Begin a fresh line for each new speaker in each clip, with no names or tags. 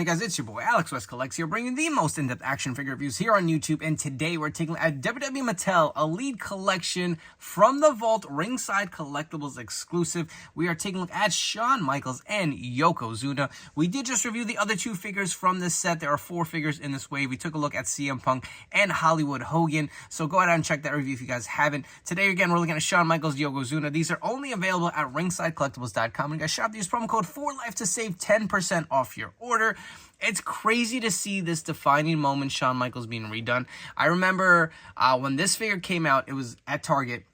on, you guys? It's your boy Alex West Collects here, bringing the most in-depth action figure reviews here on YouTube. And today we're taking at WWE Mattel Elite Collection from the Vault Ringside Collectibles exclusive. We are taking a look at Shawn Michaels and Yokozuna. We did just review the other two figures from this set. There are 4 figures in this wave. We took a look at CM Punk and Hollywood Hogan. So go ahead and check that review if you guys haven't. Today again, we're looking at Shawn Michaels, Yokozuna. These are only available at ringsidecollectibles.com. And you guys shop, use promo code 4LIFE to save 10% off your order. It's crazy to see this defining moment, Shawn Michaels being redone. I remember when this figure came out, it was at Target.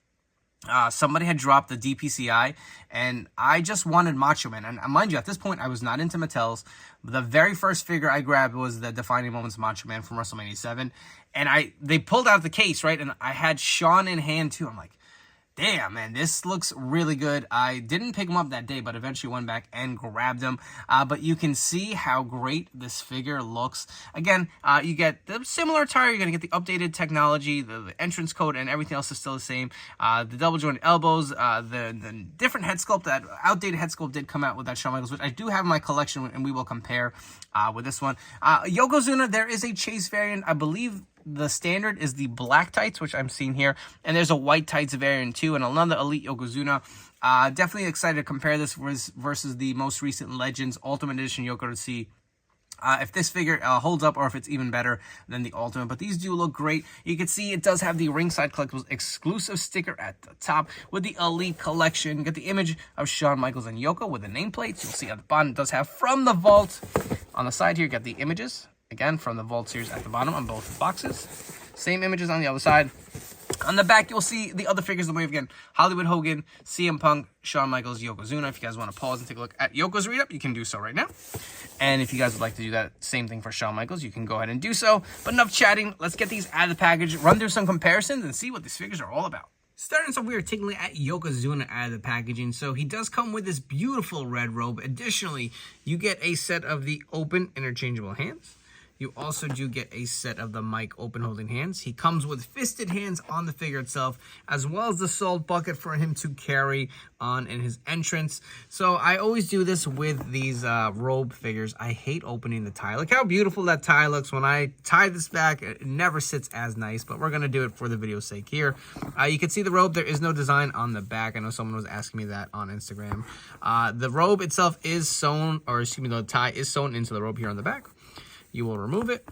Somebody had dropped the DPCI, and I just wanted Macho Man. And mind you, at this point, I was not into Mattels. The very first figure I grabbed was the Defining Moments Macho Man from WrestleMania 7. And they pulled out the case, right? And I had Shawn in hand, too. I'm like, damn, man, this looks really good. I didn't pick him up that day, but eventually went back and grabbed him. But you can see how great this figure looks. Again, you get the similar attire. You're going to get the updated technology, the entrance code, and everything else is still the same. The double jointed elbows, the different head sculpt. That outdated head sculpt did come out with that Shawn Michaels, which I do have in my collection, and we will compare with this one. Yokozuna, there is a chase variant. I believe the standard is the black tights, which I'm seeing here. And there's a white tights variant too, and another Elite Yokozuna. Definitely excited to compare this versus the most recent Legends Ultimate Edition Yoko to see if this figure holds up or if it's even better than the Ultimate. But these do look great. You can see it does have the Ringside Collectibles exclusive sticker at the top with the Elite Collection. You get the image of Shawn Michaels and Yoko with the nameplates. You'll see at the bottom it does have from the Vault. On the side here, you got the images. Again, from the Vault series at the bottom on both boxes. Same images on the other side. On the back, you'll see the other figures of the wave again. Hollywood Hogan, CM Punk, Shawn Michaels, Yokozuna. If you guys want to pause and take a look at Yoko's read-up, you can do so right now. And if you guys would like to do that same thing for Shawn Michaels, you can go ahead and do so. But enough chatting. Let's get these out of the package, run through some comparisons, and see what these figures are all about. Starting off, we are taking a look at Yokozuna out of the packaging. So he does come with this beautiful red robe. Additionally, you get a set of the open interchangeable hands. You also do get a set of the mic open holding hands. He comes with fisted hands on the figure itself, as well as the salt bucket for him to carry on in his entrance. So I always do this with these robe figures. I hate opening the tie. Look how beautiful that tie looks. When I tie this back, it never sits as nice, but we're going to do it for the video's sake here. You can see the robe. There is no design on the back. I know someone was asking me that on Instagram. The robe itself is sewn, or excuse me, the tie is sewn into the robe here on the back. You will remove it.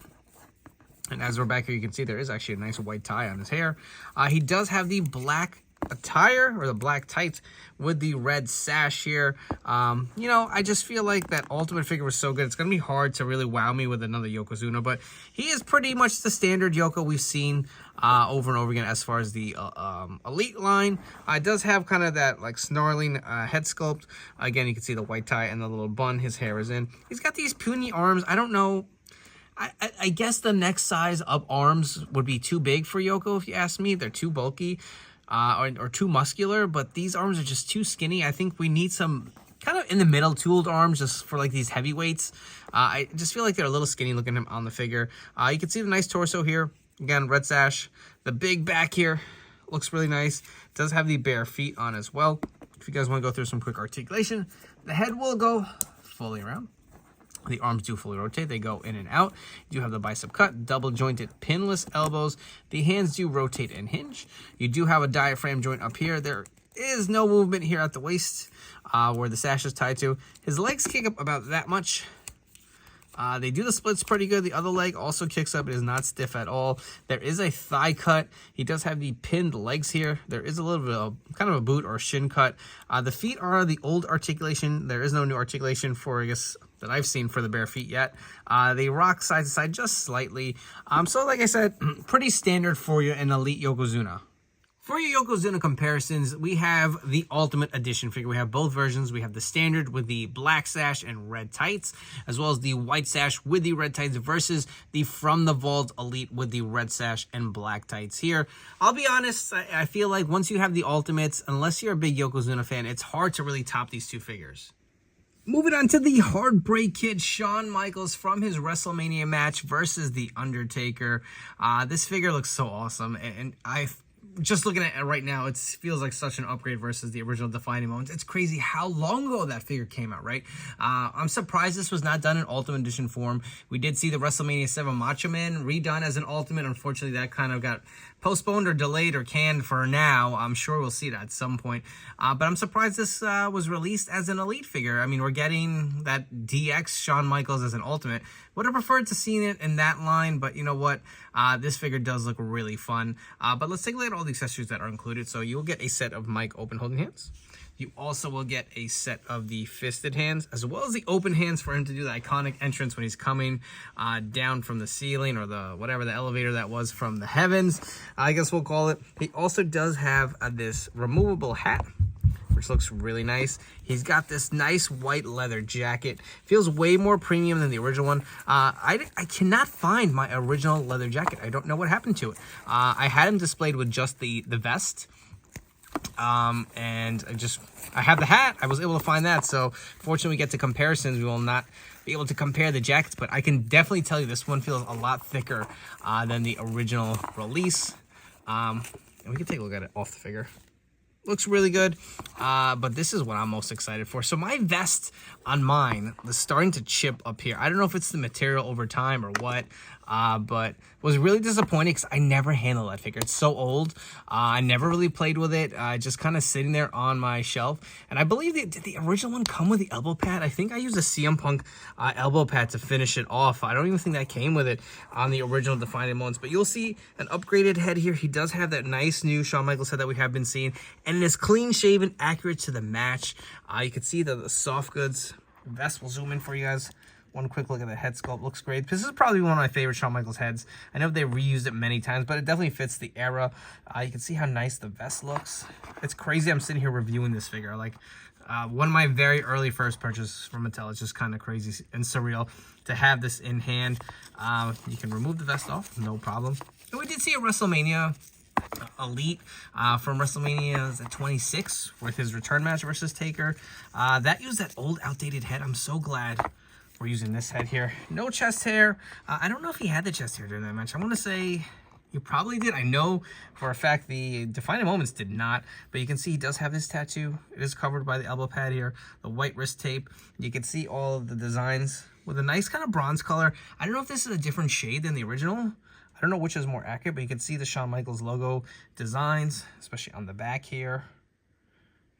And as we're back here, you can see there is actually a nice white tie on his hair. He does have the black attire, or the black tights, with the red sash here. You know, I just feel like that Ultimate figure was so good. It's going to be hard to really wow me with another Yokozuna, but he is pretty much the standard Yoko we've seen over and over again as far as the Elite line. It does have kind of that like snarling head sculpt. Again, you can see the white tie and the little bun his hair is in. He's got these puny arms. I don't know. I guess the next size up arms would be too big for Yoko, if you ask me. They're too bulky or too muscular, but these arms are just too skinny. I think we need some kind of in the middle tooled arms just for like these heavyweights. I just feel like they're a little skinny looking on the figure. You can see the nice torso here. Again, red sash. The big back here looks really nice. It does have the bare feet on as well. If you guys want to go through some quick articulation, the head will go fully around. The arms do fully rotate. They go in and out. You do have the bicep cut, double jointed pinless elbows. The hands do rotate and hinge. You do have a diaphragm joint up here. There is no movement here at the waist where the sash is tied to. His legs kick up about that much. They do the splits pretty good. The other leg also kicks up. It is not stiff at all. There is a thigh cut. He does have the pinned legs here. There is a little bit of kind of a boot or a shin cut. The feet are the old articulation. There is no new articulation for, I guess, that I've seen for the bare feet yet. They rock side to side just slightly. So like I said, pretty standard for you in Elite Yokozuna. For your Yokozuna comparisons, we have the Ultimate Edition figure. We have both versions. We have the standard with the black sash and red tights, as well as the white sash with the red tights versus the From the Vault Elite with the red sash and black tights here. I'll be honest, I feel like once you have the Ultimates, unless you're a big Yokozuna fan, it's hard to really top these two figures. Moving on to the Heartbreak Kid, Shawn Michaels from his WrestleMania match versus The Undertaker. This figure looks so awesome, and I just looking at it right now, it feels like such an upgrade versus the original Defining Moments. It's crazy how long ago that figure came out, right? I'm surprised this was not done in Ultimate Edition form. We did see the WrestleMania 7 Macho Man redone as an Ultimate. Unfortunately, that kind of got postponed or delayed or canned for now. I'm sure we'll see that at some point. But I'm surprised this was released as an Elite figure. I mean, we're getting that DX Shawn Michaels as an Ultimate. Would have preferred to see it in that line, but you know what? This figure does look really fun. But let's take a look at all the accessories that are included. So you'll get a set of Mike open holding hands. You also will get a set of the fisted hands, as well as the open hands for him to do the iconic entrance when he's coming down from the ceiling, or the whatever the elevator that was from the heavens, I guess we'll call it. He also does have this removable hat, which looks really nice. He's got this nice white leather jacket. Feels way more premium than the original one. I cannot find my original leather jacket. I don't know what happened to it. I had him displayed with just the vest. And I have the hat. I was able to find that. So fortunately, we get to comparisons. We will not be able to compare the jackets, but I can definitely tell you this one feels a lot thicker than the original release. And we can take a look at it off the figure. Looks really good, but this is what I'm most excited for. So my vest on mine is starting to chip up here. I don't know if it's the material over time or what, but was really disappointed because I never handled that figure. It's so old. I never really played with it. Just kind of sitting there on my shelf. And I believe did the original one come with the elbow pad? I think I used a CM Punk elbow pad to finish it off. I don't even think that came with it on the original Defining Moments. But you'll see an upgraded head here. He does have that nice new Shawn Michaels head that we have been seeing. And it is clean shaven, accurate to the match. You can see the soft goods. Vest will zoom in for you guys. One quick look at the head sculpt. Looks great. This is probably one of my favorite Shawn Michaels heads. I know they reused it many times, but it definitely fits the era. You can see how nice the vest looks. It's crazy I'm sitting here reviewing this figure. Like, one of my very early first purchases from Mattel. It's just kind of crazy and surreal to have this in hand. You can remove the vest off, no problem. And we did see a WrestleMania Elite from WrestleMania 26 with his return match versus Taker. That used that old outdated head. I'm so glad we're using this head here. No chest hair. I don't know if he had the chest hair during that match. I want to say he probably did. I know for a fact the Defining Moments did not, but you can see he does have this tattoo. It is covered by the elbow pad here, the white wrist tape. You can see all of the designs with a nice kind of bronze color. I don't know if this is a different shade than the original. I don't know which is more accurate, but you can see the Shawn Michaels logo designs, especially on the back here.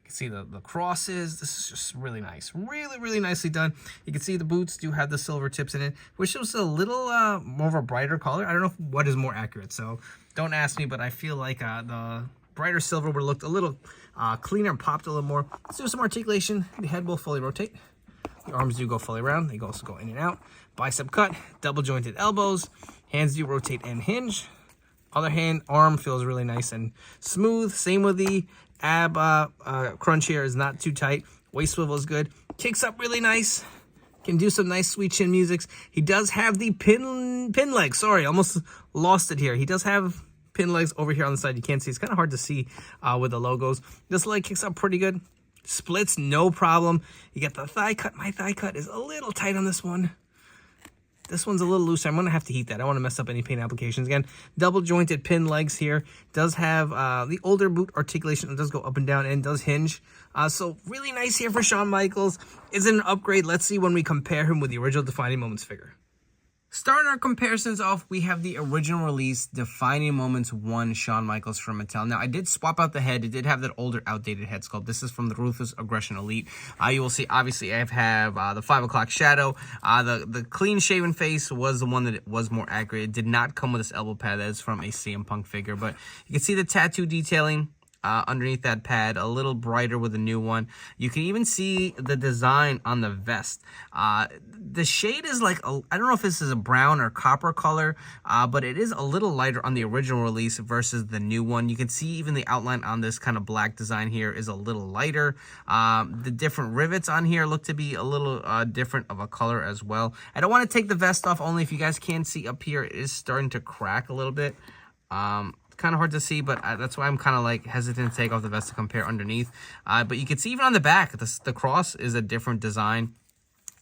You can see the crosses. This is just really nice. Really, really nicely done. You can see the boots do have the silver tips in it, which is a little more of a brighter color. I don't know what is more accurate, so don't ask me, but I feel like the brighter silver would have looked a little cleaner and popped a little more. Let's do some articulation. The head will fully rotate. The arms do go fully around. They also go in and out. Bicep cut, double jointed elbows. Hands do rotate and hinge. Other hand, arm feels really nice and smooth. Same with the ab crunch here, is not too tight. Waist swivel is good. Kicks up really nice. Can do some nice sweet chin musics. He does have the pin legs. Sorry, almost lost it here. He does have pin legs over here on the side. You can't see. It's kind of hard to see with the logos. This leg kicks up pretty good. Splits, no problem. You get the thigh cut. My thigh cut is a little tight on this one. This one's a little looser. I'm going to have to heat that. I don't want to mess up any paint applications. Again, double jointed pin legs here. Does have the older boot articulation. It does go up and down and does hinge. So really nice here for Shawn Michaels. Is it an upgrade? Let's see when we compare him with the original Defining Moments figure. Starting our comparisons off, we have the original release Defining Moments 1 Shawn Michaels from Mattel. Now, I did swap out the head. It did have that older, outdated head sculpt. This is from the Ruthless Aggression Elite. You will see, obviously, I have the 5 o'clock shadow. The clean-shaven face was the one that it was more accurate. It did not come with this elbow pad. That is from a CM Punk figure. But you can see the tattoo detailing underneath that pad, a little brighter with the new one. You can even see the design on the vest. The shade is like, I don't know if this is a brown or copper color, but it is a little lighter on the original release versus the new one. You can see even the outline on this kind of black design here is a little lighter. The different rivets on here look to be a little different of a color as well. I don't want to take the vest off, only if you guys can see up here, it is starting to crack a little bit. Kind of hard to see, but that's why I'm kind of like hesitant to take off the vest to compare underneath. But you can see even on the back, the cross is a different design.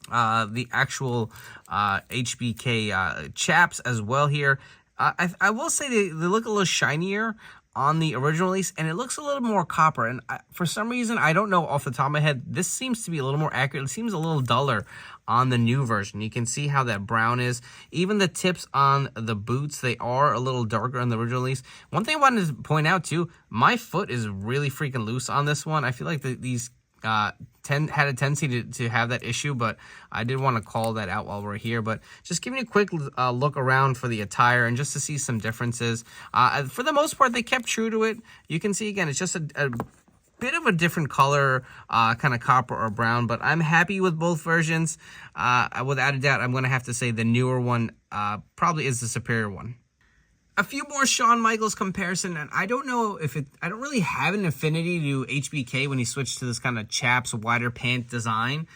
The actual HBK chaps as well here. I will say they look a little shinier on the original release, and it looks a little more copper. And for some reason, I don't know off the top of my head, this seems to be a little more accurate. It seems a little duller on the new version. You can see how that brown is. Even the tips on the boots, they are a little darker on the original release. One thing I wanted to point out too, my foot is really freaking loose on this one. I feel like these had a tendency to have that issue, but I did want to call that out while we're here. But just giving you a quick look around for the attire and just to see some differences. For the most part, they kept true to it. You can see, again, it's just a bit of a different color, kind of copper or brown, but I'm happy with both versions. Without a doubt, I'm going to have to say the newer one probably is the superior one. A few more Shawn Michaels comparison, and I don't know if I don't really have an affinity to HBK when he switched to this kind of chaps, wider pant design,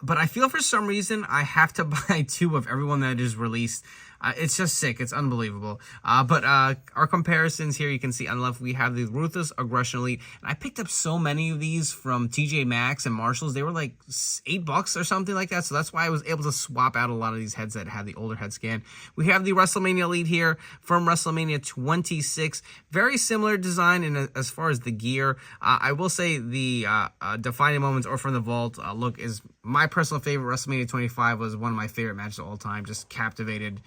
but I feel for some reason I have to buy 2 of everyone that is released. It's just sick. It's unbelievable. But our comparisons here, you can see on the left, we have the Ruthless Aggression Elite. And I picked up so many of these from TJ Maxx and Marshalls. They were like $8 or something like that. So that's why I was able to swap out a lot of these heads that had the older head scan. We have the WrestleMania Elite here from WrestleMania 26. Very similar design in as far as the gear. I will say the Defining Moments or From the Vault look is my personal favorite. WrestleMania 25 was one of my favorite matches of all time. Just captivated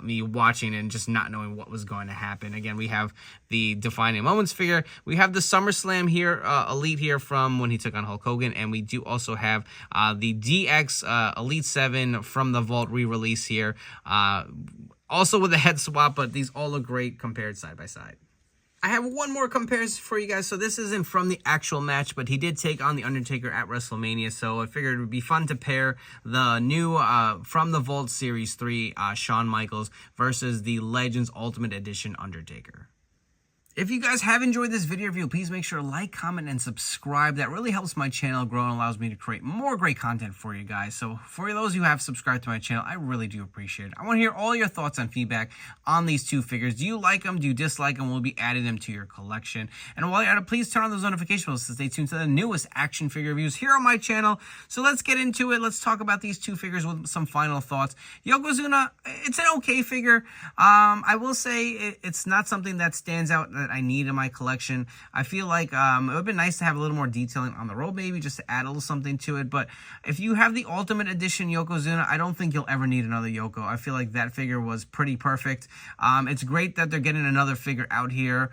me watching and just not knowing what was going to happen. Again, we have the Defining Moments figure. We have the SummerSlam here, Elite here from when he took on Hulk Hogan. And we do also have the DX Elite 7 from the Vault re-release here. Also with a head swap, but these all look great compared side by side. I have one more comparison for you guys. So this isn't from the actual match, but he did take on The Undertaker at WrestleMania. So I figured it would be fun to pair the new From the Vault Series 3 Shawn Michaels versus the Legends Ultimate Edition Undertaker. If you guys have enjoyed this video review, please make sure to like, comment, and subscribe. That really helps my channel grow and allows me to create more great content for you guys. So for those who have subscribed to my channel, I really do appreciate it. I want to hear all your thoughts and feedback on these 2 figures. Do you like them? Do you dislike them? We'll be adding them to your collection. And while you're at it, please turn on those notification bells to stay tuned to the newest action figure reviews here on my channel. So let's get into it. Let's talk about these 2 figures with some final thoughts. Yokozuna, it's an okay figure. I will say it's not something that stands out that I need in my collection. I feel like it would have been nice to have a little more detailing on the robe, maybe just to add a little something to it. But if you have the Ultimate Edition Yokozuna, I don't think you'll ever need another Yoko. I feel like that figure was pretty perfect. It's great that they're getting another figure out here.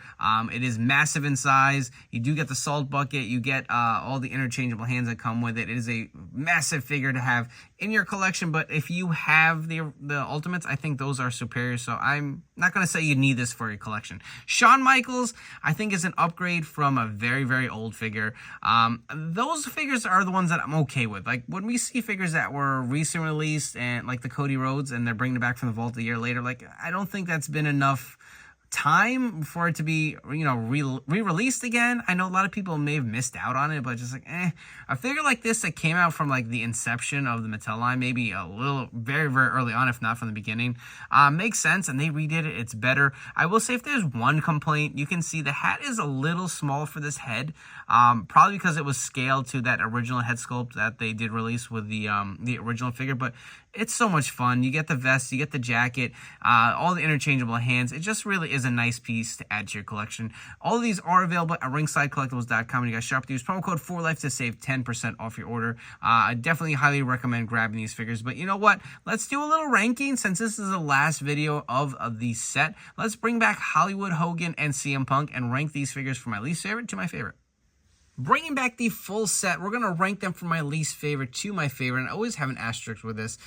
It is massive in size. You do get the salt bucket. You get all the interchangeable hands that come with it. It is a massive figure to have in your collection, but if you have the Ultimates, I think those are superior, so I'm not going to say you need this for your collection. Shawn Michaels, I think, is an upgrade from a very, very old figure. Those figures are the ones that I'm okay with. Like, when we see figures that were recently released, and like the Cody Rhodes, and they're bringing it back from the vault a year later, like, I don't think that's been enough time for it to be, you know, re-released again. I know a lot of people may have missed out on it, but just like, a figure like this that came out from like the inception of the Mattel line, maybe a little very, very early on, if not from the beginning, makes sense, and they redid it. It's better. I will say, if there's one complaint, you can see the hat is a little small for this head, probably because it was scaled to that original head sculpt that they did release with the original figure, but it's so much fun. You get the vest, you get the jacket, all the interchangeable hands. It just really is a nice piece to add to your collection. All of these are available at ringsidecollectibles.com. You guys shop, use promo code 4LIFE to save 10% off your order. I definitely highly recommend grabbing these figures. But you know what? Let's do a little ranking since this is the last video of the set. Let's bring back Hollywood Hogan and CM Punk and rank these figures from my least favorite to my favorite. Bringing back the full set, we're going to rank them from my least favorite to my favorite. And I always have an asterisk with this.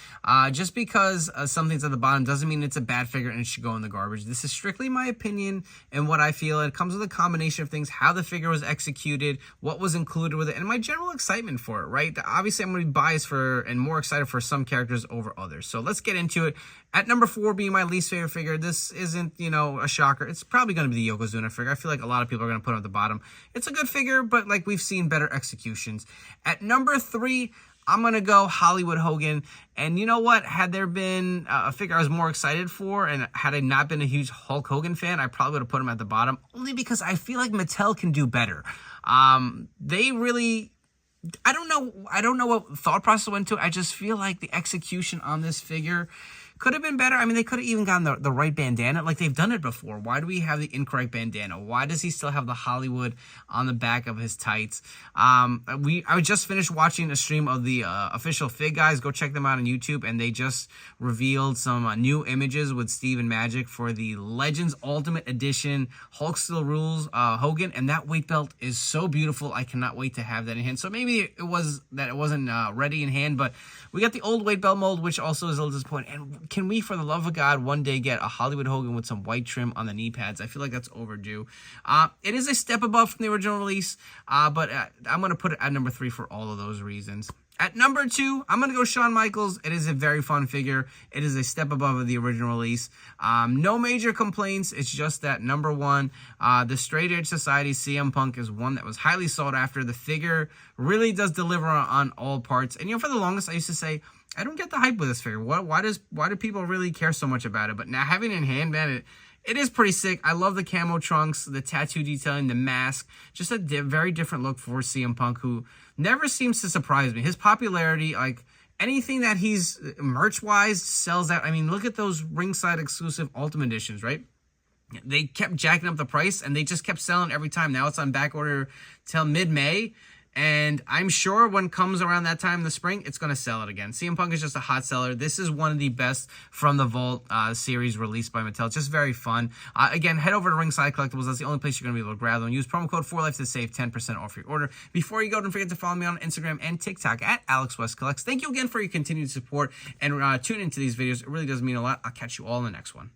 Just because something's at the bottom doesn't mean it's a bad figure and it should go in the garbage. This is strictly my opinion and what I feel. It comes with a combination of things: how the figure was executed, what was included with it, and my general excitement for it, right? Obviously, I'm going to be biased for and more excited for some characters over others. So let's get into it. At number 4 being my least favorite figure, this isn't, you know, a shocker. It's probably going to be the Yokozuna figure. I feel like a lot of people are going to put it at the bottom. It's a good figure, but like we've seen better executions. At number 3, I'm going to go Hollywood Hogan. And you know what? Had there been a figure I was more excited for, and had I not been a huge Hulk Hogan fan, I probably would have put him at the bottom, only because I feel like Mattel can do better. They really... I don't know what thought process went to it. I just feel like the execution on this figure Could have been better. I mean, they could have even gotten the right bandana. Like, they've done it before. Why do we have the incorrect bandana? Why does he still have the Hollywood on the back of his tights? I just finished watching a stream of the official Fig guys. Go check them out on YouTube, and they just revealed some new images with Steve and Magic for the Legends Ultimate Edition Hulk Still Rules Hogan, and that weight belt is so beautiful. I cannot wait to have that in hand. So maybe it wasn't ready in hand, but we got the old weight belt mold, which also is a little disappointing. And can we, for the love of God, one day get a Hollywood Hogan with some white trim on the knee pads? I feel like that's overdue. It is a step above from the original release, but I'm going to put it at number 3 for all of those reasons. At number 2, I'm going to go Shawn Michaels. It is a very fun figure. It is a step above the original release. No major complaints. It's just that number 1, the Straight Edge Society CM Punk is one that was highly sought after. The figure really does deliver on all parts. And, for the longest, I used to say, I don't get the hype with this figure. Why do people really care so much about it? But now having it in hand, man, it is pretty sick. I love the camo trunks, the tattoo detailing, the mask. Just a very different look for CM Punk, who never seems to surprise me. His popularity, like anything that he's merch-wise, sells out. I mean, look at those ringside exclusive Ultimate Editions, right? They kept jacking up the price, and they just kept selling every time. Now it's on back order till mid-May. And I'm sure when it comes around that time in the spring, it's going to sell it again. CM Punk is just a hot seller. This is one of the best from the Vault series released by Mattel. Just very fun. Again, head over to Ringside Collectibles. That's the only place you're going to be able to grab them. Use promo code 4Life to save 10% off your order. Before you go, don't forget to follow me on Instagram and TikTok at AlexWestCollects. Thank you again for your continued support and tune into these videos. It really does mean a lot. I'll catch you all in the next one.